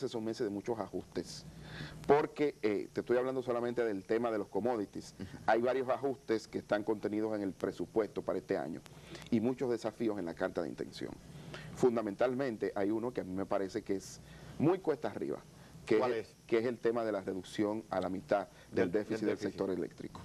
son meses de muchos ajustes, porque te estoy hablando solamente del tema de los commodities. Hay varios ajustes que están contenidos en el presupuesto para este año y muchos desafíos en la carta de intención. Fundamentalmente hay uno que a mí me parece que es muy cuesta arriba, que es el tema de la reducción a la mitad del déficit del sector eléctrico.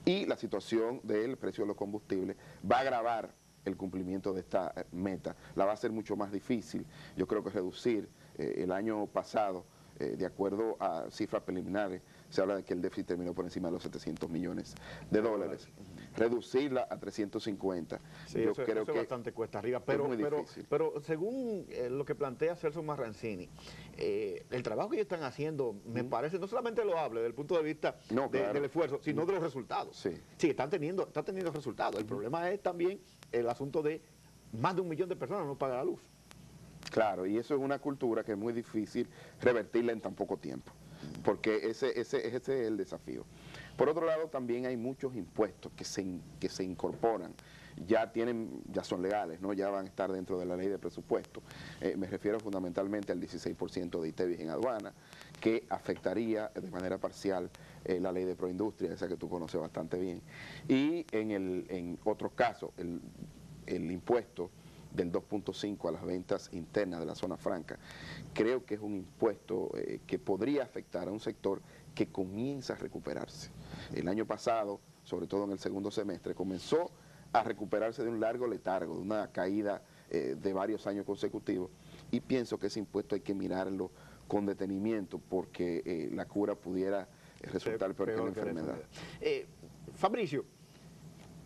Y la situación del precio de los combustibles va a agravar el cumplimiento de esta meta, la va a hacer mucho más difícil. Yo creo que reducir el año pasado, de acuerdo a cifras preliminares, se habla de que el déficit terminó por encima de los 700 millones de dólares. Reducirla a 350, sí, yo eso creo que bastante cuesta arriba, pero según lo que plantea Celso Marrancini, el trabajo que ellos están haciendo, me parece, no solamente loable desde el punto de vista del esfuerzo, sino de los resultados. Sí, está teniendo resultados. El problema es también el asunto de más de 1 millón de personas no pagan la luz. Claro, y eso es una cultura que es muy difícil revertirla en tan poco tiempo, porque ese es el desafío. Por otro lado, también hay muchos impuestos que se incorporan, ya son legales, ¿no? Ya van a estar dentro de la ley de presupuesto. Me refiero fundamentalmente al 16% de ITEVIS en aduana, que afectaría de manera parcial la ley de proindustria, esa que tú conoces bastante bien. Y en otros casos, el impuesto del 2.5 a las ventas internas de la zona franca. Creo que es un impuesto que podría afectar a un sector que comienza a recuperarse. El año pasado, sobre todo en el segundo semestre, comenzó a recuperarse de un largo letargo, de una caída de varios años consecutivos, y pienso que ese impuesto hay que mirarlo con detenimiento porque la cura pudiera resultar peor que la enfermedad. Fabricio,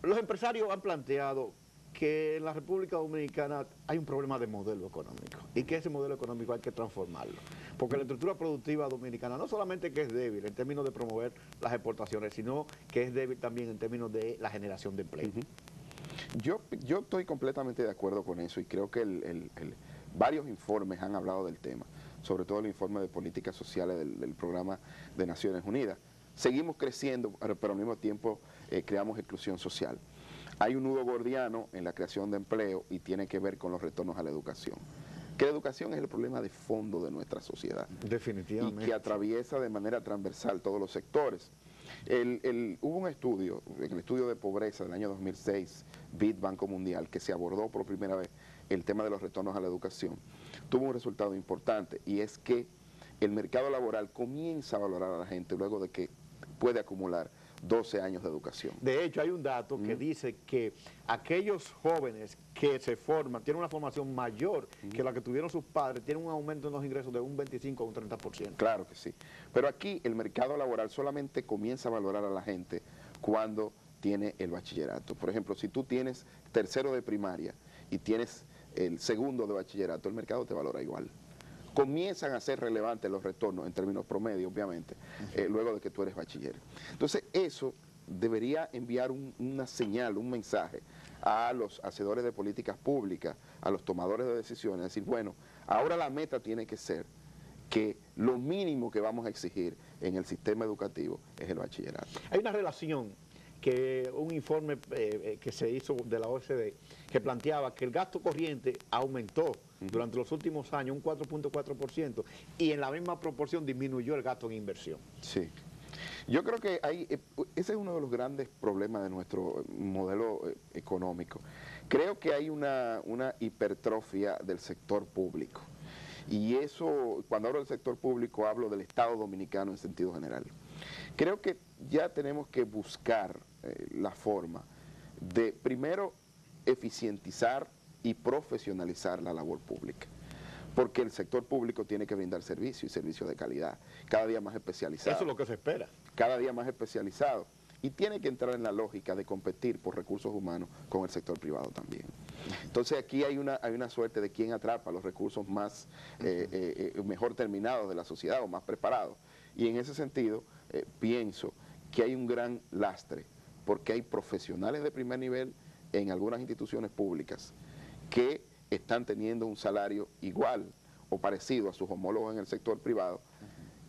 los empresarios han planteado que en la República Dominicana hay un problema de modelo económico y que ese modelo económico hay que transformarlo, porque la estructura productiva dominicana no solamente que es débil en términos de promover las exportaciones, sino que es débil también en términos de la generación de empleo. Yo estoy completamente de acuerdo con eso y creo que varios informes han hablado del tema, sobre todo el informe de políticas sociales del programa de Naciones Unidas. Seguimos creciendo, pero al mismo tiempo creamos exclusión social. Hay un nudo gordiano en la creación de empleo y tiene que ver con los retornos a la educación. Que la educación es el problema de fondo de nuestra sociedad. Definitivamente. Y que atraviesa de manera transversal todos los sectores. Hubo un estudio, el estudio de pobreza del año 2006, BID Banco Mundial, que se abordó por primera vez el tema de los retornos a la educación. Tuvo un resultado importante y es que el mercado laboral comienza a valorar a la gente luego de que puede acumular 12 años de educación. De hecho, hay un dato que dice que aquellos jóvenes que se forman, tienen una formación mayor que la que tuvieron sus padres, tienen un aumento en los ingresos de un 25 a un 30%. Claro que sí. Pero aquí el mercado laboral solamente comienza a valorar a la gente cuando tiene el bachillerato. Por ejemplo, si tú tienes tercero de primaria y tienes el segundo de bachillerato, el mercado te valora igual. Comienzan a ser relevantes los retornos en términos promedio, obviamente, luego de que tú eres bachiller. Entonces, eso debería enviar una señal, un mensaje a los hacedores de políticas públicas, a los tomadores de decisiones, decir, bueno, ahora la meta tiene que ser que lo mínimo que vamos a exigir en el sistema educativo es el bachillerato. Hay una relación que un informe que se hizo de la OCDE que planteaba que el gasto corriente aumentó durante los últimos años un 4.4% y en la misma proporción disminuyó el gasto en inversión. Sí. Yo creo que ese es uno de los grandes problemas de nuestro modelo económico. Creo que hay una hipertrofia del sector público. Y eso, cuando hablo del sector público, hablo del Estado dominicano en sentido general. Creo que ya tenemos que buscar la forma de, primero, eficientizar y profesionalizar la labor pública. Porque el sector público tiene que brindar servicio y servicio de calidad, cada día más especializado. Eso es lo que se espera. Cada día más especializado. Y tiene que entrar en la lógica de competir por recursos humanos con el sector privado también. Entonces aquí hay una suerte de quién atrapa los recursos más mejor terminados de la sociedad o más preparados. Y en ese sentido pienso que hay un gran lastre, porque hay profesionales de primer nivel en algunas instituciones públicas que están teniendo un salario igual o parecido a sus homólogos en el sector privado,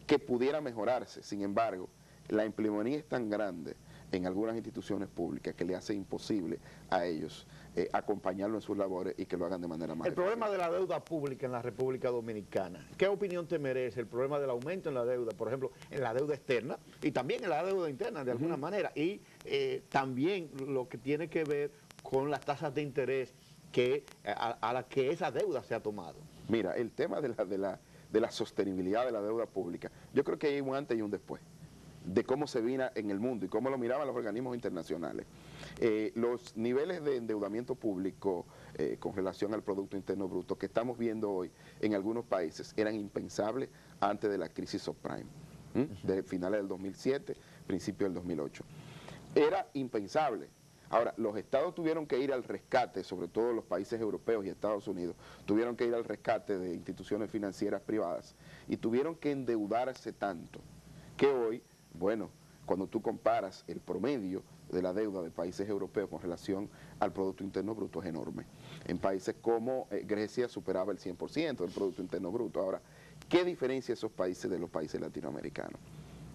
que pudiera mejorarse. Sin embargo, la empleomanía es tan grande en algunas instituciones públicas que le hace imposible a ellos acompañarlo en sus labores y que lo hagan de manera más El problema de la deuda pública en la República Dominicana, ¿qué opinión te merece el problema del aumento en la deuda, por ejemplo, en la deuda externa y también en la deuda interna de alguna manera? Y también lo que tiene que ver con las tasas de interés a la que esa deuda se ha tomado. Mira, el tema de la sostenibilidad de la deuda pública, yo creo que hay un antes y un después de cómo se vino en el mundo y cómo lo miraban los organismos internacionales. Los niveles de endeudamiento público con relación al Producto Interno Bruto que estamos viendo hoy en algunos países eran impensables antes de la crisis subprime, de finales del 2007, principios del 2008. Era impensable. Ahora, los estados tuvieron que ir al rescate, sobre todo los países europeos y Estados Unidos, tuvieron que ir al rescate de instituciones financieras privadas y tuvieron que endeudarse tanto que hoy, bueno, cuando tú comparas el promedio de la deuda de países europeos con relación al Producto Interno Bruto es enorme. En países como Grecia superaba el 100% del Producto Interno Bruto. Ahora, ¿qué diferencia esos países de los países latinoamericanos?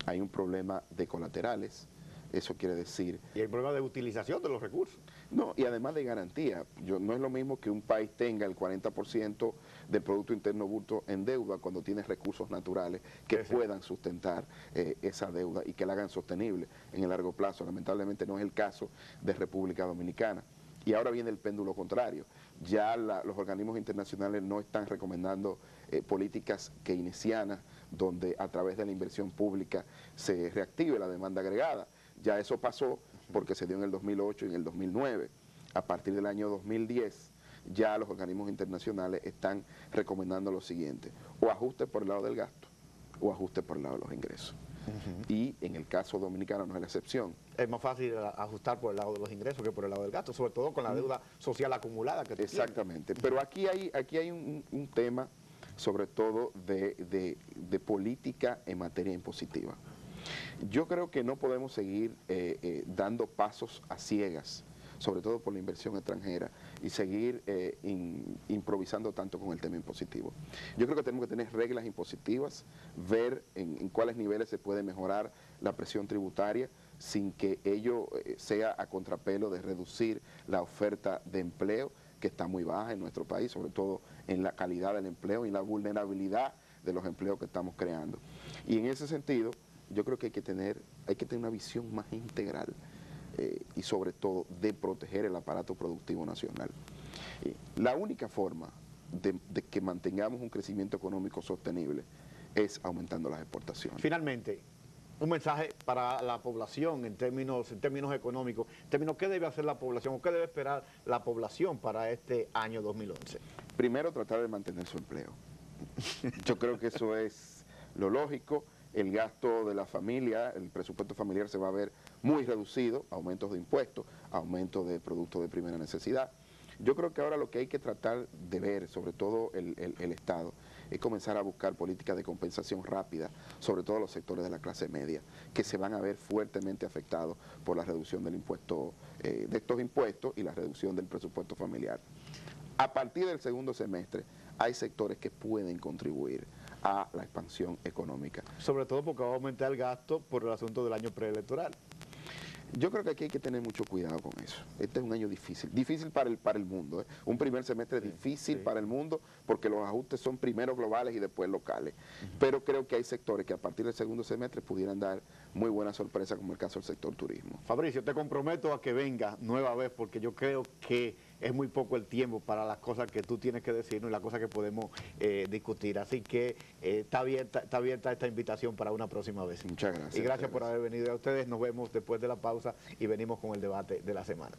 Hay un problema de colaterales. Eso quiere decir... Y el problema de utilización de los recursos. No, y además de garantía. No es lo mismo que un país tenga el 40% del Producto Interno Bruto en deuda cuando tiene recursos naturales que puedan sustentar esa deuda y que la hagan sostenible en el largo plazo. Lamentablemente no es el caso de República Dominicana. Y ahora viene el péndulo contrario. Ya los organismos internacionales no están recomendando políticas keynesianas donde a través de la inversión pública se reactive la demanda agregada. Ya eso pasó porque se dio en el 2008 y en el 2009. A partir del año 2010 ya los organismos internacionales están recomendando lo siguiente: o ajuste por el lado del gasto o ajuste por el lado de los ingresos. Y en el caso dominicano no es la excepción. Es más fácil ajustar por el lado de los ingresos que por el lado del gasto, sobre todo con la deuda social acumulada que Exactamente. Pero aquí hay un tema sobre todo de política en materia impositiva. Yo creo que no podemos seguir dando pasos a ciegas, sobre todo por la inversión extranjera, y seguir improvisando tanto con el tema impositivo. Yo creo que tenemos que tener reglas impositivas, ver en cuáles niveles se puede mejorar la presión tributaria sin que ello sea a contrapelo de reducir la oferta de empleo, que está muy baja en nuestro país, sobre todo en la calidad del empleo y en la vulnerabilidad de los empleos que estamos creando. Y en ese sentido, yo creo que hay que tener una visión más integral y sobre todo de proteger el aparato productivo nacional. La única forma de que mantengamos un crecimiento económico sostenible es aumentando las exportaciones. Finalmente, un mensaje para la población en términos económicos, ¿qué debe hacer la población o qué debe esperar la población para este año 2011? Primero, tratar de mantener su empleo. Yo creo que eso es lo lógico. El gasto de la familia, el presupuesto familiar se va a ver muy reducido, aumentos de impuestos, aumentos de productos de primera necesidad. Yo creo que ahora lo que hay que tratar de ver, sobre todo el Estado, es comenzar a buscar políticas de compensación rápida, sobre todo los sectores de la clase media, que se van a ver fuertemente afectados por la reducción del impuesto, de estos impuestos y la reducción del presupuesto familiar. A partir del segundo semestre, hay sectores que pueden contribuir a la expansión económica. Sobre todo porque va a aumentar el gasto por el asunto del año preelectoral. Yo creo que aquí hay que tener mucho cuidado con eso. Este es un año difícil para el mundo. Un primer semestre difícil para el mundo porque los ajustes son primero globales y después locales. Pero creo que hay sectores que a partir del segundo semestre pudieran dar muy buenas sorpresas, como el caso del sector turismo. Fabricio, te comprometo a que venga nueva vez porque yo creo que es muy poco el tiempo para las cosas que tú tienes que decirnos y las cosas que podemos discutir. Así que está abierta esta invitación para una próxima vez. Muchas gracias. Y gracias por haber venido. A ustedes nos vemos después de la pausa y venimos con el debate de la semana.